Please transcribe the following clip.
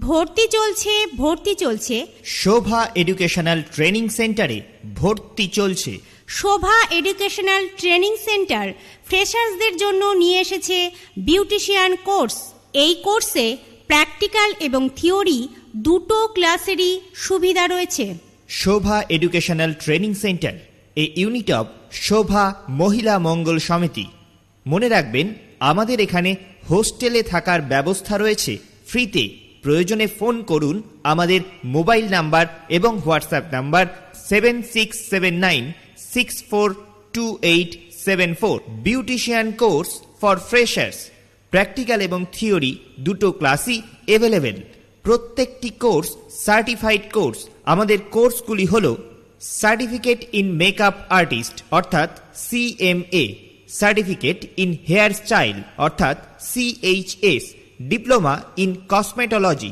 ভর্তি চলছে শোভা educational training সেন্টারে ভর্তি চলছে। শোভা এডুকেশনাল ট্রেনিং সেন্টার ফ্রেশার্সদের জন্য নিয়ে এসেছে বিউটিশিয়ান কোর্স। এই কোর্সে প্র্যাকটিক্যাল এবং থিওরি দুটো ক্লাসেরই সুবিধা রয়েছে। Shobha educational training centre a unit of Shobha মহিলা মঙ্গল সমিতি। মনে রাখবেন, আমাদের এখানে হোস্টেলে থাকার ব্যবস্থা রয়েছে ফ্রিতে। প্রয়োজনে ফোন করুন আমাদের মোবাইল নাম্বার এবং WhatsApp number 7679642874। Beautician course for freshers, practical এবং থিওরি দুটো ক্লাসই অ্যাভেলেবেল। প্রত্যেকটি কোর্স সার্টিফাইড কোর্স। আমাদের কোর্সগুলি হল সার্টিফিকেট ইন মেকআপ আর্টিস্ট অর্থাৎ CMA, certificate in here style অর্থাৎ CHS, ডিপ্লোমা ইন কসমেটোলজি